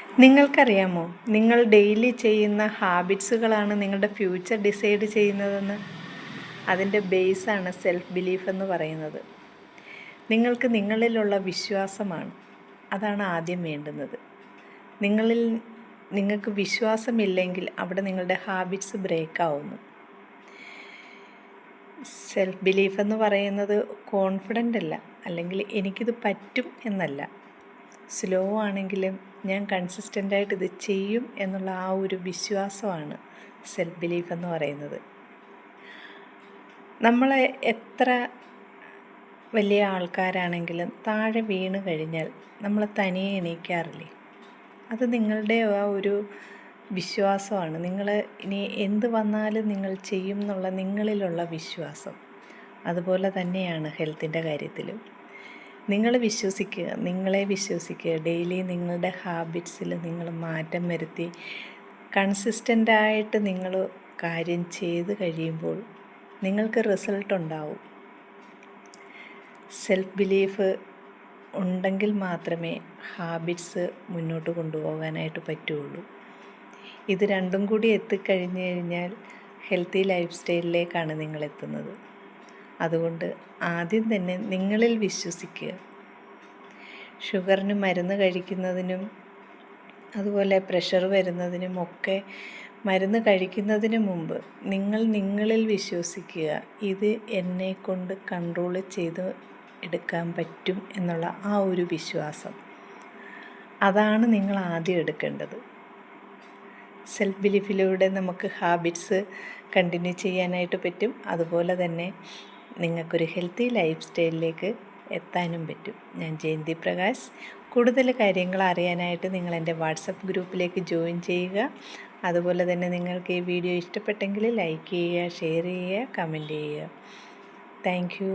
നിങ്ങൾക്കറിയാമോ, നിങ്ങൾ ഡെയിലി ചെയ്യുന്ന ഹാബിറ്റ്സുകളാണ് നിങ്ങളുടെ ഫ്യൂച്ചർ ഡിസൈഡ് ചെയ്യുന്നതെന്ന്? അതിൻ്റെ ബേസാണ് സെൽഫ് ബിലീഫ് എന്ന് പറയുന്നത്. നിങ്ങൾക്ക് നിങ്ങളിലുള്ള വിശ്വാസമാണ്, അതാണ് ആദ്യം വേണ്ടുന്നത്. നിങ്ങൾക്ക് വിശ്വാസമില്ലെങ്കിൽ അവിടെ നിങ്ങളുടെ ഹാബിറ്റ്സ് ബ്രേക്ക് ആവുന്നു. സെൽഫ് ബിലീഫ് എന്ന് പറയുന്നത് കോൺഫിഡൻ്റ് അല്ല, അല്ലെങ്കിൽ എനിക്കിത് പറ്റും എന്നല്ല. സ്ലോ ആണെങ്കിലും ഞാൻ കൺസിസ്റ്റൻ്റായിട്ട് ഇത് ചെയ്യും എന്നുള്ള ആ ഒരു വിശ്വാസമാണ് സെൽഫ് ബിലീഫ് എന്ന് പറയുന്നത്. നമ്മൾ എത്ര വലിയ ആൾക്കാരാണെങ്കിലും താഴെ വീണ് കഴിഞ്ഞാൽ നമ്മൾ തനിയെ എണീക്കാറില്ലേ? അത് നിങ്ങളുടെ ആ ഒരു വിശ്വാസമാണ്. നിങ്ങൾ ഇനി എന്ത് വന്നാലും നിങ്ങൾ ചെയ്യും എന്നുള്ള നിങ്ങളിലുള്ള വിശ്വാസം. അതുപോലെ തന്നെയാണ് ഹെൽത്തിൻ്റെ കാര്യത്തിലും. നിങ്ങളെ വിശ്വസിക്കുക. ഡെയിലി നിങ്ങളുടെ ഹാബിറ്റ്സിൽ നിങ്ങൾ മാറ്റം വരുത്തി കൺസിസ്റ്റൻ്റായിട്ട് നിങ്ങൾ കാര്യം ചെയ്ത് കഴിയുമ്പോൾ നിങ്ങൾക്ക് റിസൾട്ട് ഉണ്ടാവും. സെൽഫ് ബിലീഫ് ഉണ്ടെങ്കിൽ മാത്രമേ ഹാബിറ്റ്സ് മുന്നോട്ട് കൊണ്ടുപോകാനായിട്ട് പറ്റുള്ളൂ. ഇത് രണ്ടും കൂടി എത്തിക്കഴിഞ്ഞു കഴിഞ്ഞാൽ ഹെൽത്തി ലൈഫ് സ്റ്റൈലിലേക്കാണ് നിങ്ങൾ എത്തുന്നത്. അതുകൊണ്ട് ആദ്യം തന്നെ നിങ്ങളിൽ വിശ്വസിക്കുക. ഷുഗറിന് മരുന്ന് കഴിക്കുന്നതിനും അതുപോലെ പ്രഷർ വരുന്നതിനും ഒക്കെ മരുന്ന് കഴിക്കുന്നതിന് മുമ്പ് നിങ്ങളിൽ വിശ്വസിക്കുക. ഇത് എന്നെക്കൊണ്ട് കൺട്രോൾ ചെയ്ത് എടുക്കാൻ പറ്റും എന്നുള്ള ആ ഒരു വിശ്വാസം, അതാണ് നിങ്ങൾ ആദ്യം എടുക്കേണ്ടത്. സെൽഫ് ബിലീഫിലൂടെ നമുക്ക് ഹാബിറ്റ്സ് കണ്ടിന്യൂ ചെയ്യാനായിട്ട് പറ്റും. അതുപോലെ തന്നെ നിങ്ങൾക്കൊരു ഹെൽത്തി ലൈഫ് സ്റ്റൈലിലേക്ക് എത്താനും പറ്റും. ഞാൻ ജയന്തി പ്രകാശ്. കൂടുതൽ കാര്യങ്ങൾ അറിയാനായിട്ട് നിങ്ങൾ എൻ്റെ വാട്സപ്പ് ഗ്രൂപ്പിലേക്ക് ജോയിൻ ചെയ്യുക. അതുപോലെ തന്നെ നിങ്ങൾക്ക് ഈ വീഡിയോ ഇഷ്ടപ്പെട്ടെങ്കിൽ ലൈക്ക് ചെയ്യുക, ഷെയർ ചെയ്യുക, കമൻറ്റ് ചെയ്യുക. Thank you.